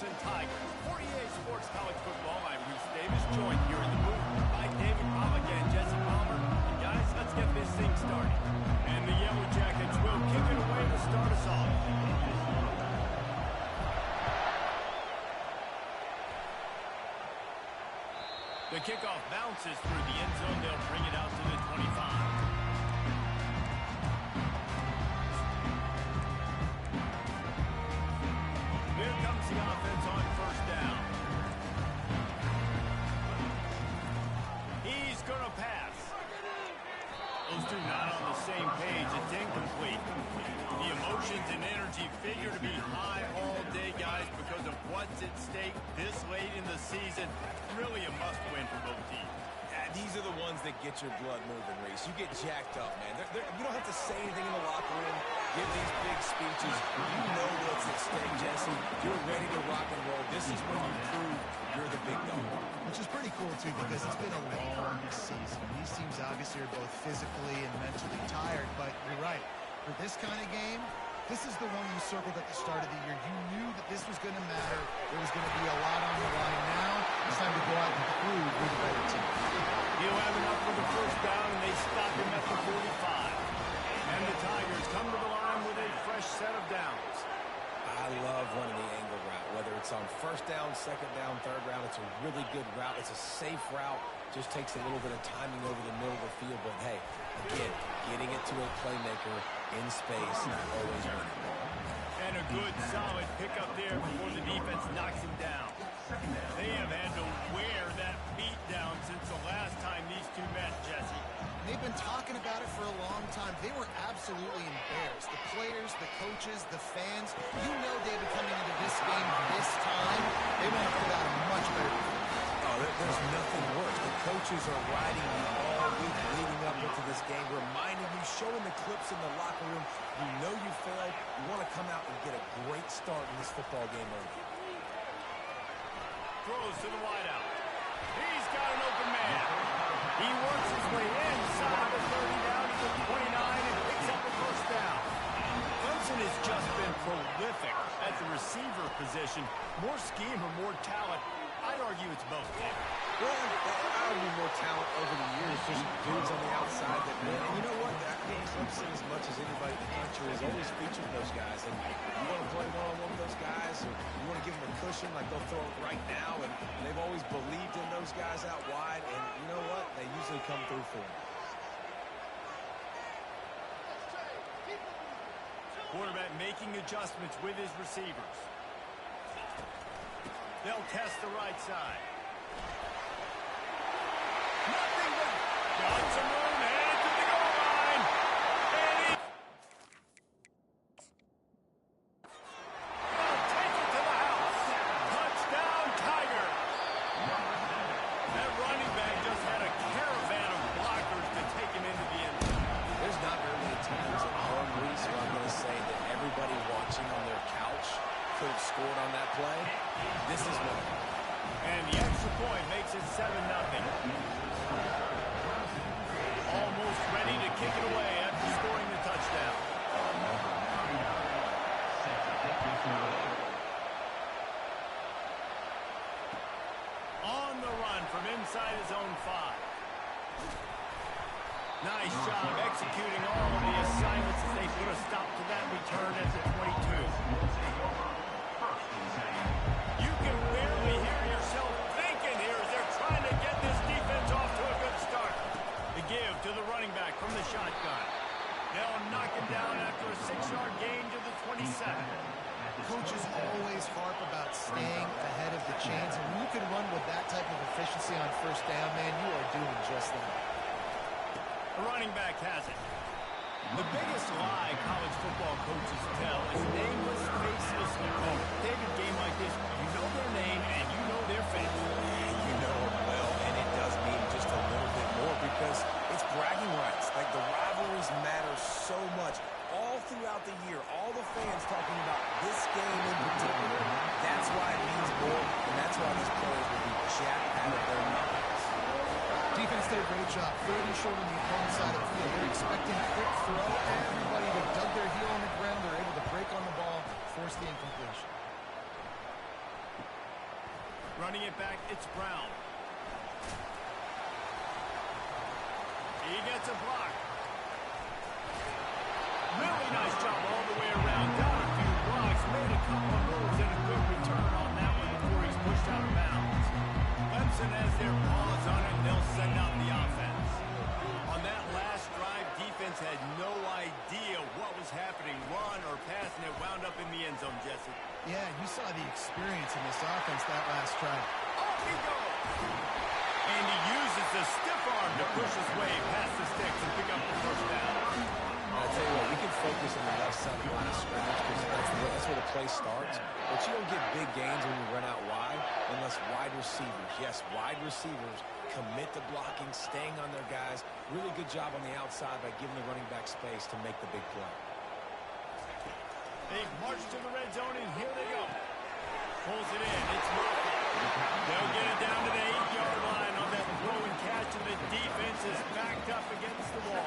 Clemson Tigers. 48 Sports College Football. I'm Reese Davis, joined here in the booth by David Pollack and Jesse Palmer. And guys, let's get this thing started. And the Yellow Jackets will kick it away to start us off. The kickoff bounces through the end zone. They'll bring it out to the 25. Here comes the offense on first down. He's going to pass. Those two not on the same page. It's incomplete. The emotions and energy figure to be high all day, guys, because of what's at stake this late in the season. Really a must-win for both teams. These are the ones that get your blood moving, Reese. You get jacked up, man. You don't have to say anything in the locker room, give these big speeches. You know what's at stake, Jesse. You're ready to rock and roll. This is when you prove you're the big dog. Which is pretty cool, too, because it's been a long season. These teams obviously are both physically and mentally tired, but you're right. For this kind of game, this is the one you circled at the start of the year. You knew that this was going to matter. There was going to be a lot on the line. Now it's time to go out and prove you're the better team. He'll have enough for the first down, and they stop him at the 45. And the Tigers come to the line with a fresh set of downs. I love running the angle route, whether it's on first down, second down, third round. It's a really good route. It's a safe route. Just takes a little bit of timing over the middle of the field. But, hey, again, getting it to a playmaker in space, always winning. And a good, solid pickup there before the defense knocks him down. They have had to wear that beat down since the last time these two met, Jesse. They've been talking about it for a long time. They were absolutely embarrassed. The players, the coaches, the fans, you know, David, coming into this game this time, they want to put out a much better performance. Oh, there's nothing worse. The coaches are riding you all week leading up into this game, reminding you, showing the clips in the locker room. You know you failed. You want to come out and get a great start in this football game early. Throws to the wideout. He's got an open man. He works his way inside the 30 down to the 29 and picks up the first down. Clemson has just been prolific at the receiver position. More scheme or more talent? I'd argue it's both. Well, I argue more talent over the years, just dudes on the outside that win. And you know what? I think Clemson, as much as anybody in the country, has always featured those guys. And you want to play one-on-one with those guys, or you want to give them a cushion like they'll throw it right now. And they've always believed in those guys out wide. And you know what? They usually come through for them. Quarterback making adjustments with his receivers. They'll test the right side. Nothing but got some room, headed to the goal line. And he will take it to the house. Touchdown, Tiger. That running back just had a caravan of blockers to take him into the end zone. There's not very many times in our Reese where I'm going to say that everybody watching on their couch could have scored on that play. This is one. And the extra point makes it 7-0. Almost ready to kick it away after scoring the touchdown. On the run from inside his own 5. Nice job executing all of the assignments as they put a stop to that return at the 22. You can barely hear yourself thinking here as they're trying to get this defense off to a good start. The give to the running back from the shotgun. They'll knock him down after a 6-yard gain to the 27. Coaches always harp about staying ahead of the chains, and when you can run with that type of efficiency on first down, man, you are doing just that. The running back has it. The biggest lie college football coaches tell is nameless, faceless opponent. David, game like this, you know their name and you know their face. And you know it well, and it does mean just a little bit more because it's bragging rights. Like, the rivalries matter so much. All throughout the year, all the fans talking about this game in particular, that's why it means more, and that's why these players will be jacked out of their minds. Defense did a great job. 30 short on the opponent's side of the field. They're expecting quick throw. Everybody that dug their heel on the ground, they're able to break on the ball, force the incompletion. Running it back, it's Brown. He gets a block. Really nice job all the way around. Down a few blocks. Made a couple of moves and a good return on that one before he's pushed out of bounds. Clemson has their paws on it, and they'll send out the offense. On that last drive, defense had no idea what was happening. Run or pass, and it wound up in the end zone, Jesse. Yeah, you saw the experience in this offense that last drive. Off he goes! And he uses the stiff arm to push his way past the sticks and pick up the first down. I'll tell you what, we can focus on the left side of the line of scrimmage because that's where the play starts. But you don't get big gains when you run out wide unless wide receivers, yes, wide receivers, commit to blocking, staying on their guys. Really good job on the outside by giving the running back space to make the big play. They march to the red zone, and here they go. Pulls it in. It's Murphy. They'll get it down to the 8-yard line on that throw and catch, and the defense is backed up against the wall.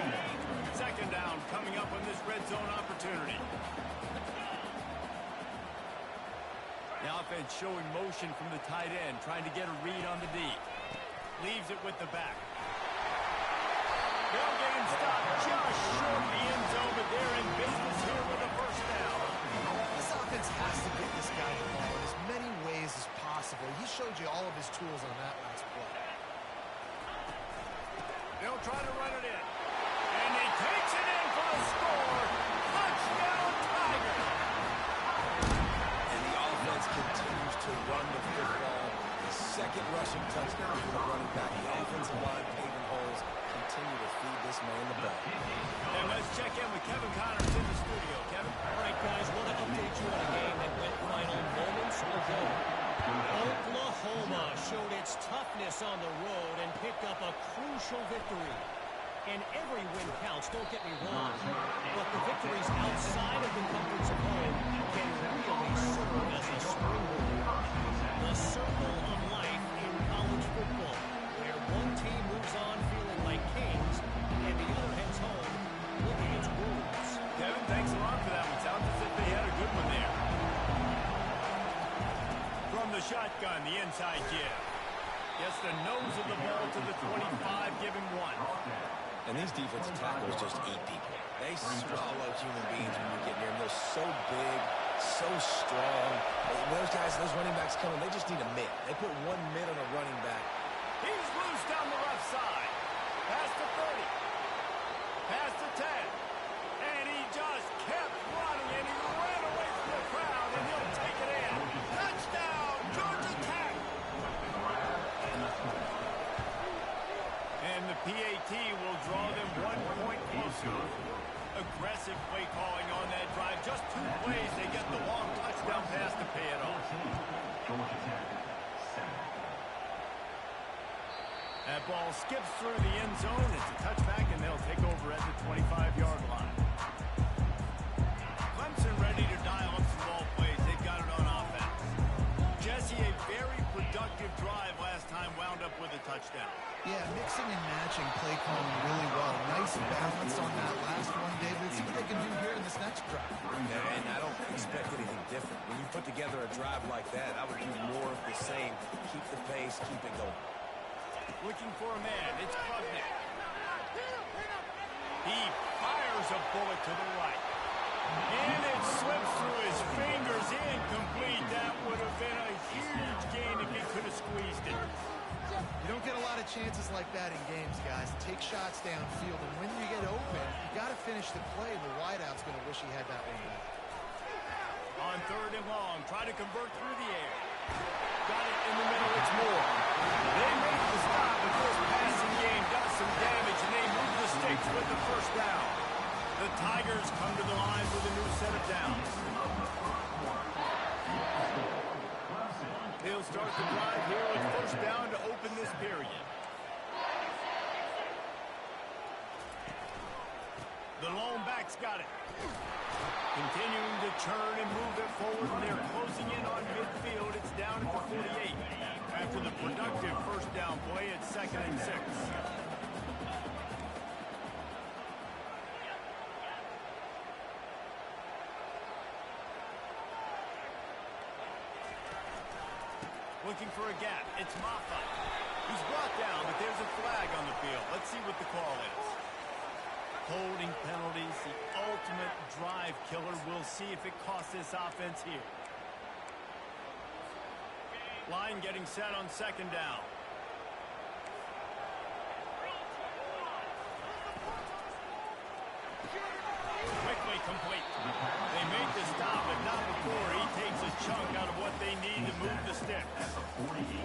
Second down coming up on this red zone opportunity. The offense showing motion from the tight end, trying to get a read on the D. Leaves it with the back. They'll get him stopped just short of the end zone, but they're in business here with a first down. This offense has to get this guy the ball in as many ways as possible. He showed you all of his tools on that last play. They'll try to run it in. And he takes it in for the score. Touchdown, Tiger. And the offense continues to run the football. The second rushing touchdown for the running back. The offensive line paving holes. Continue to feed this man the ball. And let's check in with Kevin Connors in the studio. Kevin? All right, guys, want to update you on a game that went final moments ago. Oklahoma showed its toughness on the road and picked up a crucial victory. And every win counts, don't get me wrong. But the victories outside of the comforts of home can really serve as a springboard. The circle of life in college football, where one team moves on feeling like kings, and the other heads home looking its wounds. Kevin, thanks a lot for that one. Sounds as if they had a good one there. From the shotgun, the inside give. Gets the nose of the ball to the 25, giving one. And these defensive tackles just eat people. They swallow human beings when you get near them. They're so big, so strong. Those guys, those running backs coming, they just need a mid. They put one mid on a running back. He's loose down the left side. Past the 30. Past the 10. And he just kept running, and he ran away from the crowd, and he'll take it in. Touchdown, Georgia Tech. And the PAT will draw them 1 point closer. Aggressive play calling on that drive. Just 2 plays, they get the long touchdown pass to pay it off. That ball skips through the end zone. It's a touchback, and they'll take over at the 25-yard line. Clemson ready to dial up some ball plays. They've got it on offense. Jesse, a very productive drive last time, wound up with a touchdown. Yeah, mixing and matching play calling really well. Nice balance on that last one, David. Let's see what they can do here in this next drive. And I don't expect anything different. When you put together a drive like that, I would do more of the same. Keep the pace, keep it going. Looking for a man. It's Klubnik. He fires a bullet to the right. And it slips through his fingers, incomplete. That would have been a huge gain if he could have squeezed it. You don't get a lot of chances like that in games, guys. Take shots downfield, and when you get open, you got to finish the play. The wideout's going to wish he had that one back. On 3rd and long, try to convert through the air. Got it in the middle, it's Moore. They make the stop, but this passing game does some damage, and they move the sticks with the first down. The Tigers come to the line with a new set of downs. They'll start the drive here with first down to open this period. The lone back's got it. Continuing to churn and move it forward. They're closing in on midfield. It's down at the 48. After the productive first down play, it's 2nd and 6. Looking for a gap. It's Maffa. He's brought down, but there's a flag on the field. Let's see what the call is. Holding penalties, the ultimate drive killer. We'll see if it costs this offense here. Line getting set on second down. Quickly complete. They make the stop, but not before he takes a chunk out of what they need to move the sticks.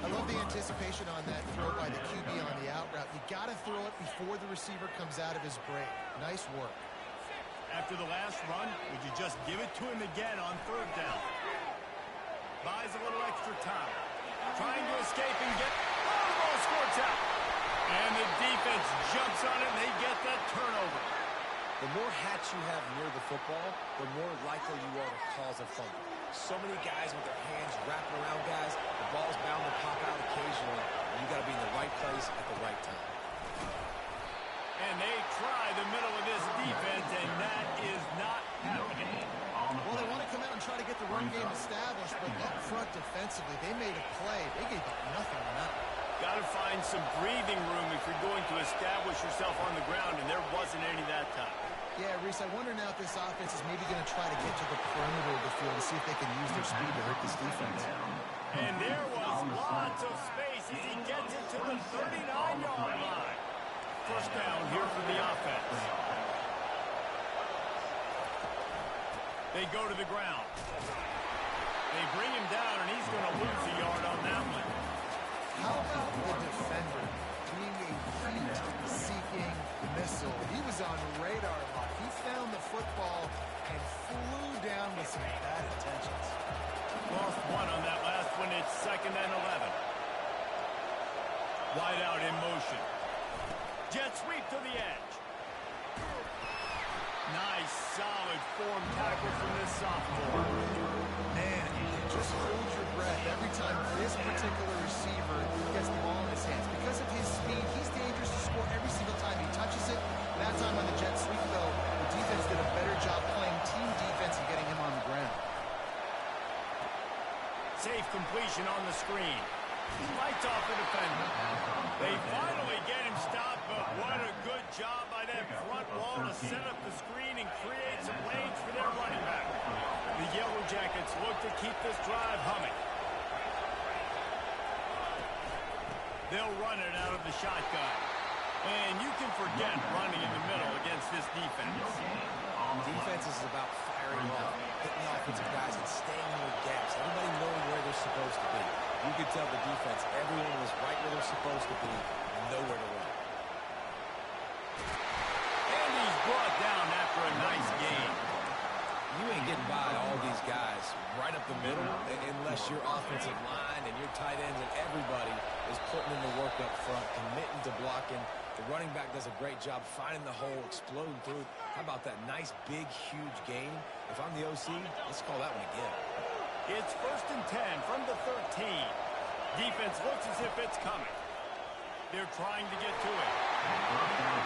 I love the anticipation on that throw by the QB on the out route. You got to throw it before the receiver comes out of his break. Nice work. After the last run, would you just give it to him again on third down? Buys a little extra time. Trying to escape and get... Oh, the ball squirts out. And the defense jumps on it, and they get that turnover. The more hats you have near the football, the more likely you are to cause a fumble. So many guys with their hands wrapping around guys, the ball's bound to pop out occasionally, and you got to be in the right place at the right time. And they try the middle of this defense, and that is not happening. Well, they want to come out and try to get the run game established, but up front defensively, they made a play. They gave up nothing on that. Got to find some breathing room if you're going to establish yourself on the ground, and there wasn't any that time. Yeah, Reese, I wonder now if this offense is maybe going to try to get to the perimeter of the field to see if they can use their speed to hurt this defense. And there was lots of space as he gets it to the 39-yard line. First down here for the offense. They go to the ground. They bring him down, and he's going to lose a yard on that one. How about the defender being a heat-seeking missile? He was on radar lock. He found the football and flew down with some bad intentions. Lost one on that last one. It's 2nd and 11. Wide out in motion. Jet sweep to the edge. Nice, solid form tackle from this sophomore. Man, just hold your breath every time this particular receiver gets the ball in his hands. Because of his speed, he's dangerous to score every single time he touches it. That time on the jet sweep, though, the defense did a better job playing team defense and getting him on the ground. Safe completion on the screen. Lights off the defender. They finally get him stopped, but what a good job by that front wall to set up the screen and create some lanes for their running back. The Yellow Jackets look to keep this drive humming. They'll run it out of the shotgun. And you can forget running in the middle against this defense. Defense is about firing off, hitting the offensive guys, and staying in their gaps. Everybody knowing where they're supposed to be. You could tell the defense, everyone was right where they're supposed to be, nowhere to run. And he's brought down after a nice gain. You ain't getting by all these guys right up the middle unless your offensive line and your tight ends and everybody is putting in the work up front, committing to blocking. The running back does a great job finding the hole, exploding through. How about that nice, big, huge gain? If I'm the OC, let's call that one again. It's 1st and 10 from the 13. Defense looks as if it's coming. They're trying to get to it.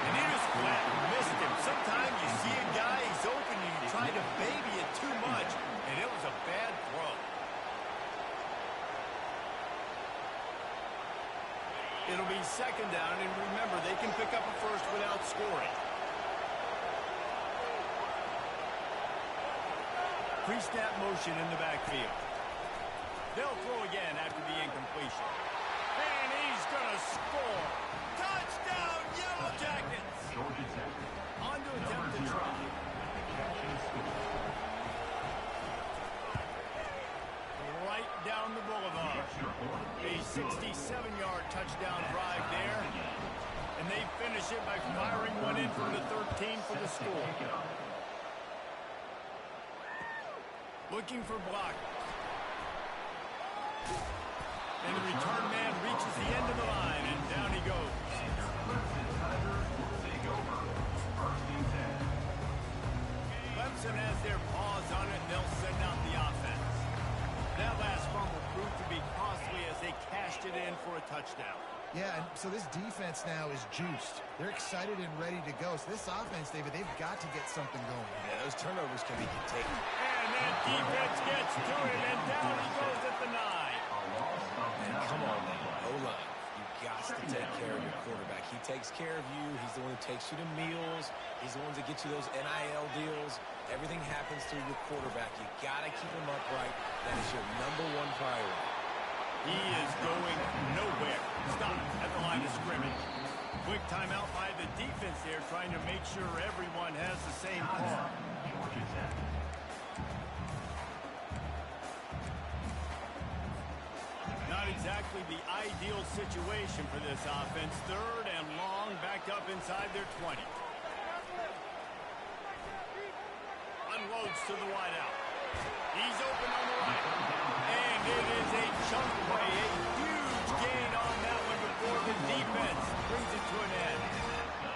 And he just flat missed him. Sometimes you see a guy, he's open, and you try to baby it too much, and it was a bad throw. It'll be 2nd down, and remember, they can pick up a first without scoring. Pre-snap motion in the backfield. They'll throw again after the incompletion. And he's going to score. Touchdown, Yellow Jackets! On to attempt to try. Right down the boulevard. A 67-yard touchdown drive there. And they finish it by firing one in from the 13 for the score. Looking for blockers. And the return man reaches the end of the line, and down he goes. Clemson has their paws on it, and they'll send out the offense. That last fumble proved to be costly as they cashed it in for a touchdown. Yeah, and so this defense now is juiced. They're excited and ready to go. So this offense, David, they've got to get something going. Yeah, those turnovers can be contained. And that defense gets to it, and down he goes at the 9. And takes care of you. He's the one who takes you to meals. He's the one to get you those NIL deals. Everything happens through your quarterback. You got to keep him upright. That is your #1 priority. He is going nowhere. Stop at the line of scrimmage. Quick timeout by the defense there, trying to make sure everyone has the same call. Not exactly the ideal situation for this offense. 3rd and long, backed up inside their 20. Unloads to the wideout. He's open on the right. And it is a chunk play. A huge gain on that one before the defense brings it to an end.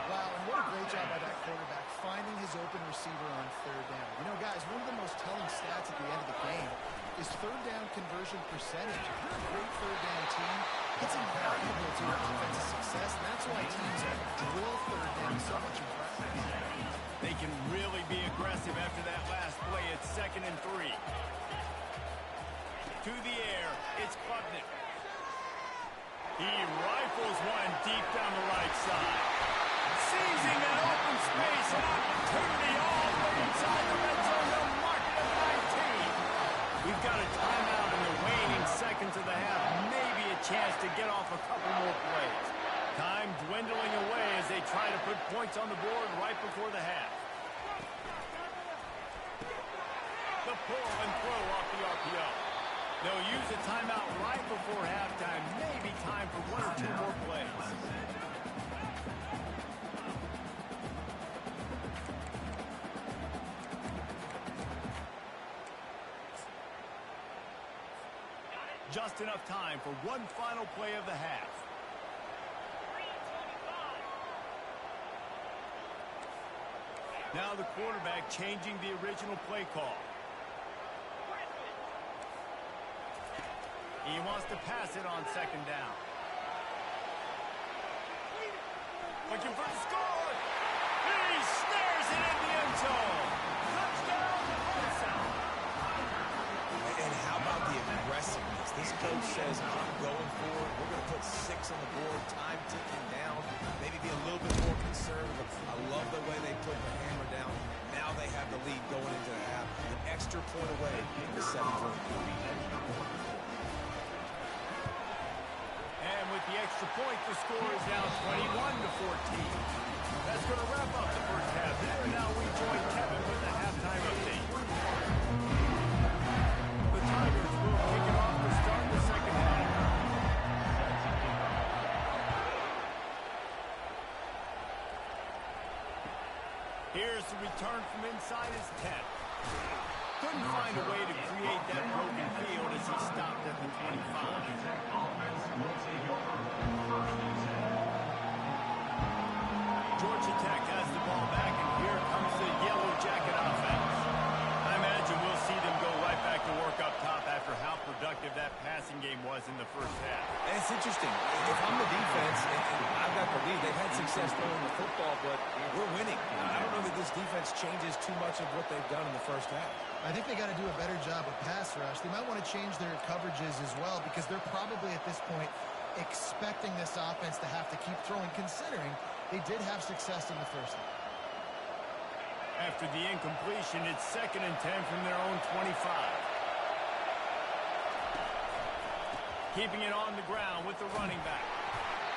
Wow, and what a great job by that quarterback, finding his open receiver on 3rd down. You know, guys, one of the most telling stats at the end of the game is 3rd down conversion percentage. If you're a great 3rd down team, it's invaluable to your offensive success, and that's why teams drill 3rd down so much in practice. They can really be aggressive after that last play. It's 2nd and 3. To the air, it's Klubnik. He rifles one deep down the right side. Seizing an open space, an opportunity all the way inside the red zone. They'll mark it at 19. We've got a timeout in the waning seconds of the half. Maybe a chance to get off a couple more plays. Time dwindling away as they try to put points on the board right before the half. The pull and throw off the RPO. They'll use a timeout right before halftime. Maybe time for 1 or 2 more plays. Just enough time for one final play of the half. Now the quarterback changing the original play call. He wants to pass it on 2nd down. Looking for the score. He snares it in the end zone. Touchdown, Clemson. And how about the aggressiveness? This coach says, I'm going for it. We're going to put 6 on the board, time ticking down, maybe be a little bit more conservative. I love the way they put the hammer down. Now they have the lead going into the half. An extra point away from the 7-point lead. And with the extra point, the score is now 21-14. That's going to wrap up the first half. And now we join Kevin with the halftime update. The Tigers will kick it off to start the second half. Here's the return from inside his 10. Couldn't find a way to create that broken field as he stopped at the 25. Georgia Tech has the ball back, and here comes the Yellow Jacket offense. I imagine we'll see them go right back to work up top after how productive that passing game was in the first half. And it's interesting. If I'm the defense and I've got the lead, they've had success throwing the football, but we're winning. I don't know that this defense changes too much of what they've done in the first half. I think they got to do a better job with pass rush. They might want to change their coverages as well because they're probably at this point expecting this offense to have to keep throwing, considering they did have success in the first half. After the incompletion, it's 2nd and 10 from their own 25. Keeping it on the ground with the running back.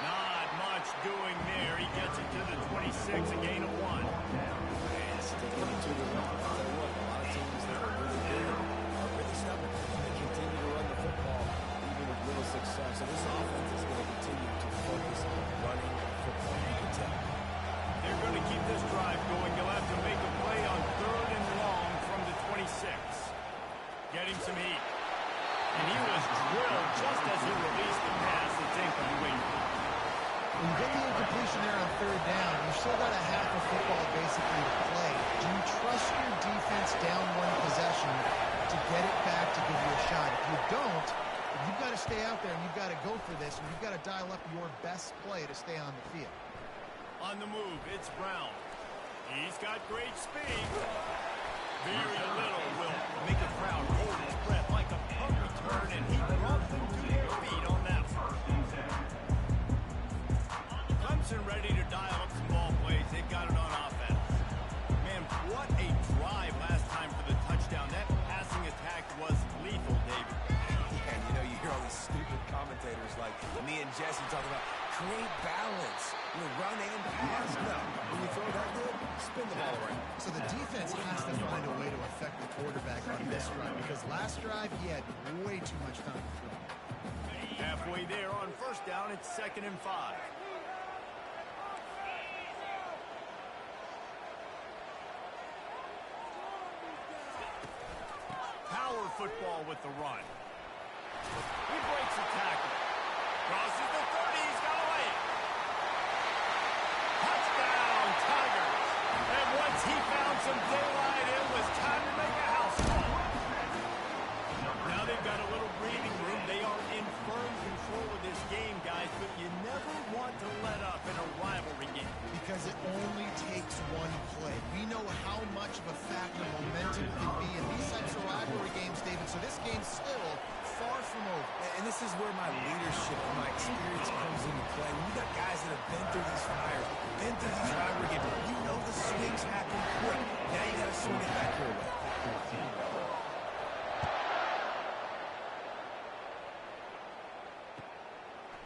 Not much doing there. He gets it to the 26, a gain of 1. And sticking it to the run. I'll tell you what, a lot of teams that are really good are really stubborn. They continue to run the football even with little success. So this offense is going to continue to focus on running football. You can tell. They're going to keep this drive going. You'll have to make a play on 3rd and long from the 26. Getting some heat. And he was drilled just as he released the pass. It's incomplete. When you get the incompletion there on 3rd down, you've still got a half of football basically to play. Do you trust your defense down 1 possession to get it back to give you a shot? If you don't, you've got to stay out there and you've got to go for this, and you've got to dial up your best play to stay on the field. On the move, it's Brown. He's got great speed. Very little will make a crowd hold his breath like a punt return, and he brought them to their feet on that one. Clemson ready to Jesse talking about create balance. You know, run and pass. No, when you throw that good, spin the ball around. So the defense has to find a way to affect the quarterback on this drive because last drive he had way too much time to throw. Halfway there on first down, it's 2nd and 5. Power football with the run. He breaks a tackle. Crosses the 30. He's got away. Touchdown, Tigers. And once he found some daylight, it was time to make a house call. Now they've got a little breathing room. They are in firm control of this game, guys, but you never want to let up in a rivalry game. Because it only takes one play. We know how much of a factor momentum can be in these types of rivalry games, David, so this game's still far from over. And this is where my leadership and my experience comes into play. You got guys that have been through these fires, been through these rivalry games. You know the swings happen quick. Now you got to swing it back your way.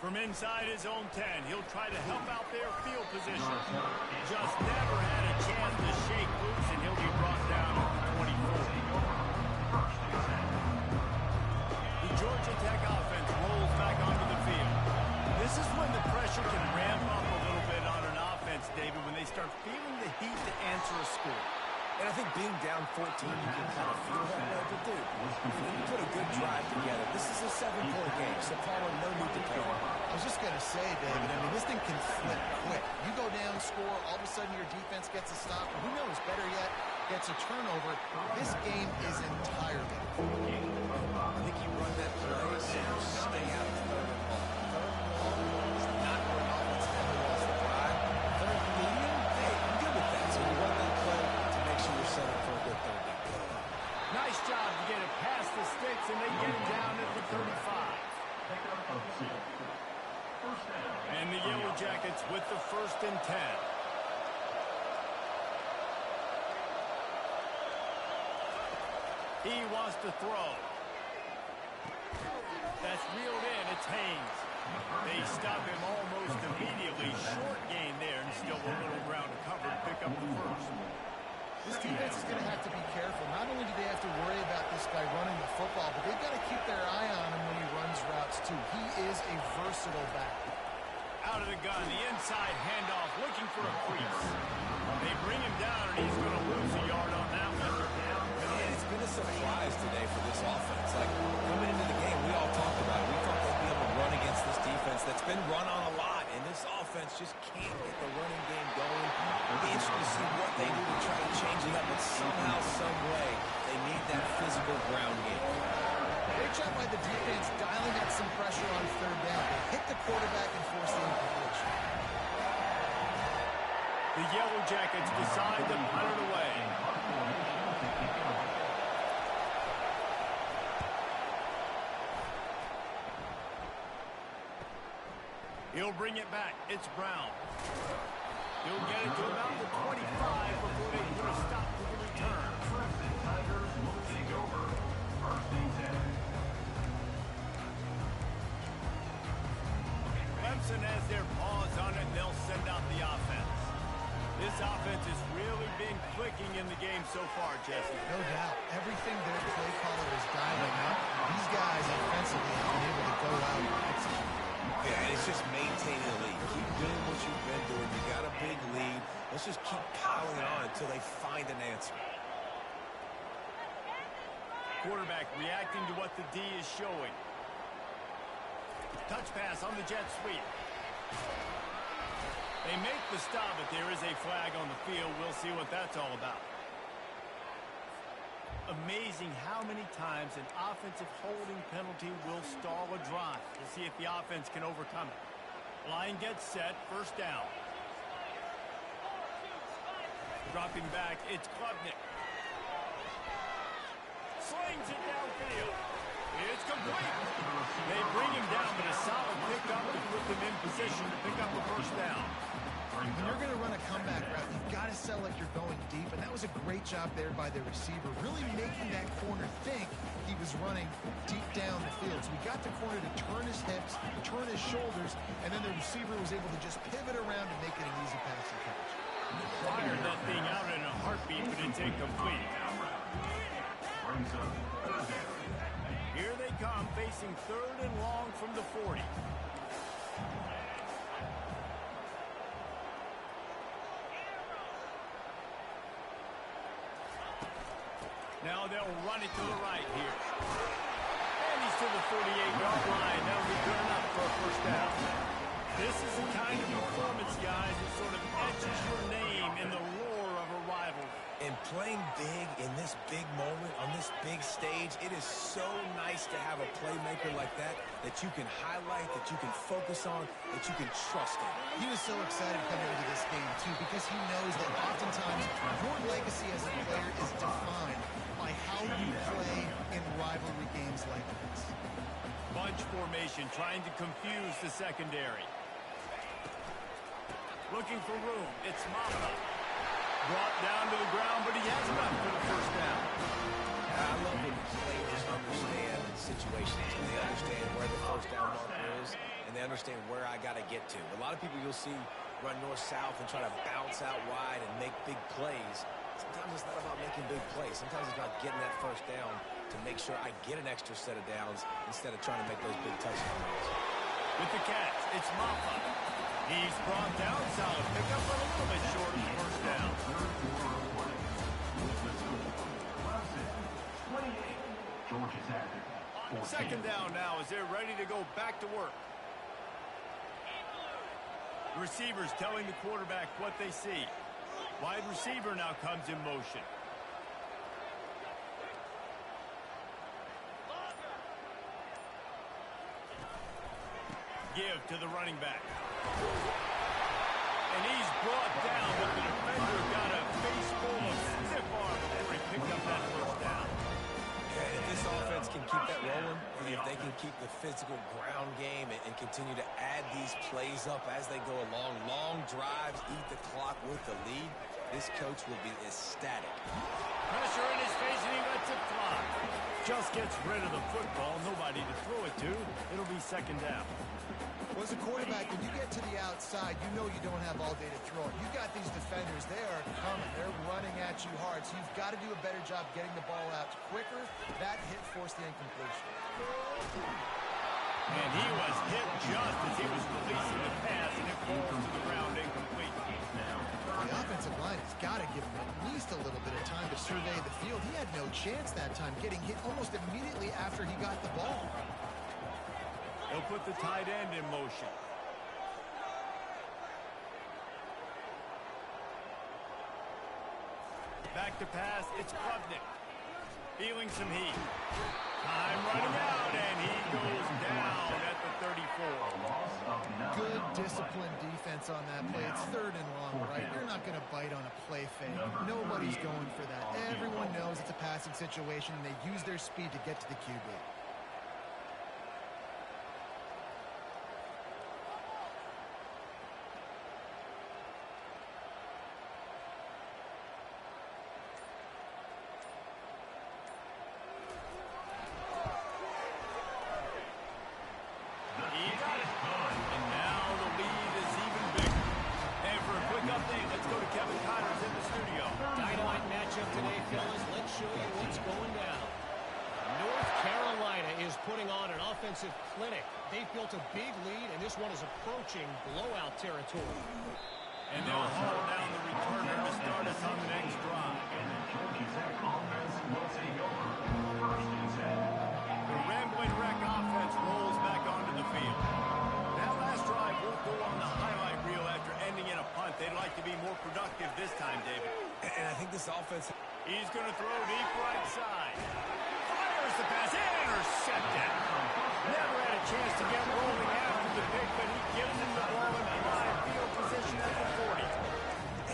From inside his own 10, he'll try to help out their field position. Just never had a chance to shake loose, and he'll be brought down at the 24. The Georgia Tech offense rolls back onto the field. This is when the pressure can ramp up a little bit on an offense, David, when they start feeling the heat to answer a score. And I think being down 14, you can kind of feel that way. But, dude, you put a good drive together. This is a 7-point game, so Palmer, no need to pay. I was just going to say, David, I mean, this thing can flip quick. You go down, score, all of a sudden your defense gets a stop. Or who knows, better yet, gets a turnover. This game is entirely. I think you run that play, so you stay out of third and long. Third and long is not where an offense ever wants to drive. Third and medium, hey, I'm good with that. So you run that play to make sure you're set up for a good third down. Nice job to get it past the sticks, and they get it down at the 35. And the Yellow Jackets with the 1st and 10. He wants to throw. That's reeled in. It's Haynes. They stop him almost immediately. Short gain there, and still a little ground to cover to pick up the 1st. This defense is going to have to be careful. Not only do they have to worry about this guy running the football, but they've got to keep their eye on him when he runs routes, too. He is a versatile back. Out of the gun, the inside handoff, looking for a crease. They bring him down, and he's going to lose a yard on that one. And it's been a surprise today for this offense. Like, coming into the game, we all talked about it. We thought they'd be able to run against this defense that's been run on a lot, and this offense just can't get the running game going. It'll be interesting to see what they do to try to change it up, but somehow, some way, they need that physical ground game. Great job by the defense dialing up some pressure on 3rd down. They hit the quarterback and force the incompletion. The Yellow Jackets decide to punt it away. He'll bring it back. It's Brown. He'll get it to about the 25 before they put a stop to the return. Clemson has their paws on it, and they'll send out the offense. This offense has really been clicking in the game so far, Jesse. No doubt. Everything their play caller is dialing up, these guys offensively have been able to go out and execute. Yeah, and it's just maintaining the lead. Keep doing what you've been doing. You got a big lead. Let's just keep piling on until they find an answer. Quarterback reacting to what the D is showing. Touch pass on the jet sweep. They make the stop, but there is a flag on the field. We'll see what that's all about. Amazing how many times an offensive holding penalty will stall a drive. We'll see if the offense can overcome it. Line gets set, 1st down. Dropping back, it's Klubnik. Slings it downfield. It's complete. They bring him down, but a solid pickup to put them in position to pick up the 1st down. When you're going to run a comeback route, you've got to sell like you're going deep, and that was a great job there by the receiver, really making that corner think he was running deep down the field. So So he got the corner to turn his hips, turn his shoulders, and then the receiver was able to just pivot around and make it an easy pass and catch. Fired that thing out in a heartbeat, but it's incomplete. Here they come, facing 3rd and long from the 40. Now they'll run it to the right here. And he's to the 48-yard line. That'll be good enough for a first down. This is the kind of performance, guys, that sort of etches your name in the roar of a rivalry. And playing big in this big moment, on this big stage, it is so nice to have a playmaker like that you can highlight, that you can focus on, that you can trust in. He was so excited coming into this game, too, because he knows that oftentimes your legacy as a player is defined by how you play in rivalry games like this. Bunch formation, trying to confuse the secondary. Looking for room. It's Mata. Brought down to the ground, but he has enough for the first down. I love when players understand situations, and they understand where the first down marker is, and they understand where I got to get to. A lot of people you'll see run north-south and try to bounce out wide and make big plays. Sometimes it's not about making big plays. Sometimes it's about getting that first down to make sure I get an extra set of downs instead of trying to make those big touchdowns. With the catch, it's Mata. He's brought down, solid pickup, but a little bit short of the first down. Second down now as they're ready to go back to work. Receivers telling the quarterback what they see. Wide receiver now comes in motion. Give to the running back. And he's brought down, but the defender got a face full of stiff arm before he picked up that first down. Yeah, if this offense can keep that rolling, if they can keep the physical ground game and continue to add these plays up as they go along, long drives, eat the clock with the lead, this coach will be ecstatic. Pressure in his face, and he lets it fly. Just gets rid of the football, nobody to throw it to. It'll be second down. Well, as a quarterback, when you get to the outside, you know you don't have all day to throw it. You've got these defenders. They are coming. They're running at you hard. So you've got to do a better job getting the ball out quicker. That hit forced the incompletion. And he was hit just as he was releasing the pass, and it falls to the ground incomplete. The offensive line has got to give him at least a little bit of time to survey the field. He had no chance that time, getting hit almost immediately after he got the ball. They'll put the tight end in motion. Back to pass, it's Klubnik. Feeling some heat. Time running out, and he goes down at the 34. Good disciplined defense on that play. It's 3rd and long, right? They're not going to bite on a play fake. Nobody's going for that. Everyone knows it's a passing situation, and they use their speed to get to the QB. Clinic. They've built a big lead, and this one is approaching blowout territory. And they'll haul down the returner to start us on the next drive. The Rambling Wreck offense rolls back onto the field. That last drive won't go on the highlight reel after ending in a punt. They'd like to be more productive this time, David. And I think this offense... He's going to throw deep right side. Fires the pass. Intercepted. Never had a chance to get rolling after the pick, but he gives him the ball in prime field position at the 40.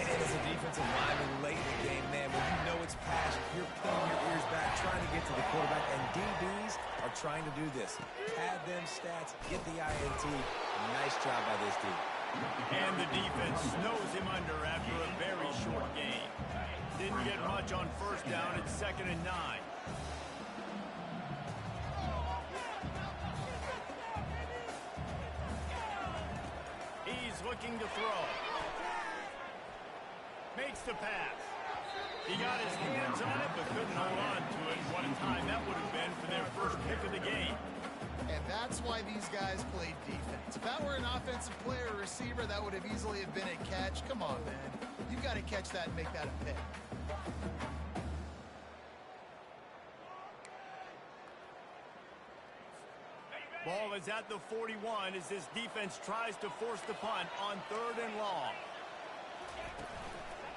And as a defensive lineman late in the game, man, when you know it's pass, you're pulling your ears back, trying to get to the quarterback, and DBs are trying to do this. Pad them stats, get the INT. Nice job by this team. And the defense snows him under after a very short game. Didn't get much on first down. It's 2nd and 9. is looking to throw. Makes the pass. He got his hands on it, but couldn't hold on to it. What a time that would have been for their first pick of the game. And that's why these guys play defense. If that were an offensive player or receiver, that would have easily have been a catch. Come on, man. You've got to catch that and make that a pick. Ball is at the 41 as this defense tries to force the punt on 3rd and long.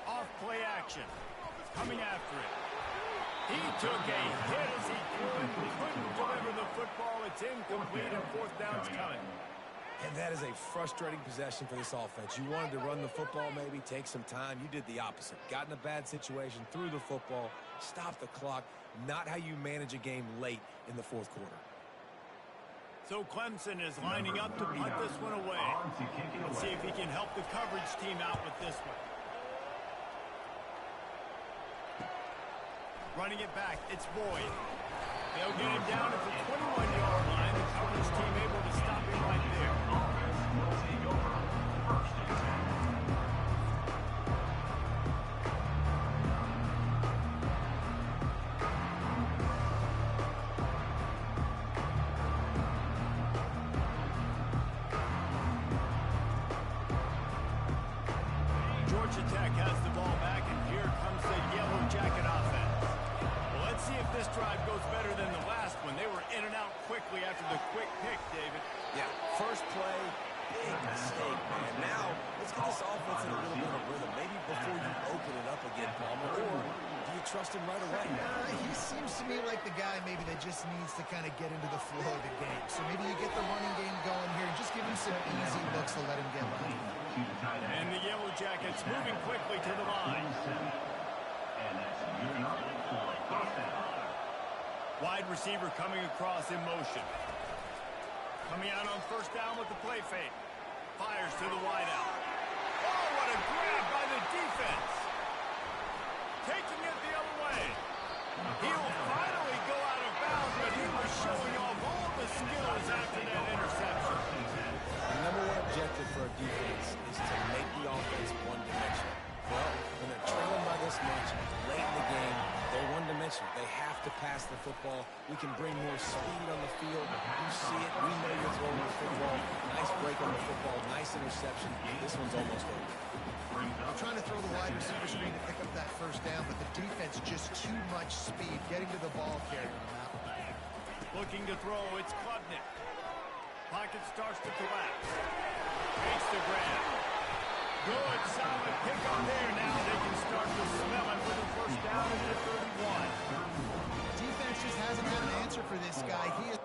Off play action. Coming after it. He took a hit as he threw it. Couldn't deliver the football. It's incomplete and 4th down's coming. And that is a frustrating possession for this offense. You wanted to run the football, maybe take some time. You did the opposite. Got in a bad situation, threw the football, stopped the clock. Not how you manage a game late in the 4th quarter. So Clemson is lining up to punt this one away. Let's see if he can help the coverage team out with this one. Running it back, it's Boyd. They'll get him down at the 21-yard line. The coverage team able to stop him right there. Georgia Tech has the ball back, and here comes the Yellow Jacket offense. Well, let's see if this drive goes better than the last one. They were in and out quickly after the quick pick, David. Yeah, first play, big mistake, man. Now, let's get this offense in a little bit of rhythm. Maybe before you open it up again, Palmer, or do you trust him right away? He seems to me like the guy maybe that just needs to kind of get into the flow of the game. So maybe you get the running game going here and just give him some easy looks to let him get by. And the Yellow Jackets moving quickly to the line. Wide receiver coming across in motion. Coming out on 1st down with the play fake. Fires to the wideout. Oh, what a grab by the defense. Taking it the other way. He'll finally go out of bounds, but he was showing off all the skills after that interception. The number one objective for a defense is to make the offense one-dimensional. Well, when they're trailing by this much, late in the game, they're one-dimensional. They have to pass the football. We can bring more speed on the field. You see it. We know you're throwing the football. Nice break on the football. Nice interception. This one's almost over. I'm trying to throw the wide receiver screen to pick up that 1st down, but the defense just too much speed getting to the ball carrier on that one. Looking to throw, it's Klubnik. Pocket starts to collapse. Makes the grab. Good, solid pick up there. Now they can start to smell it with a 1st down at the 31. Defense just hasn't had an answer for this guy. He is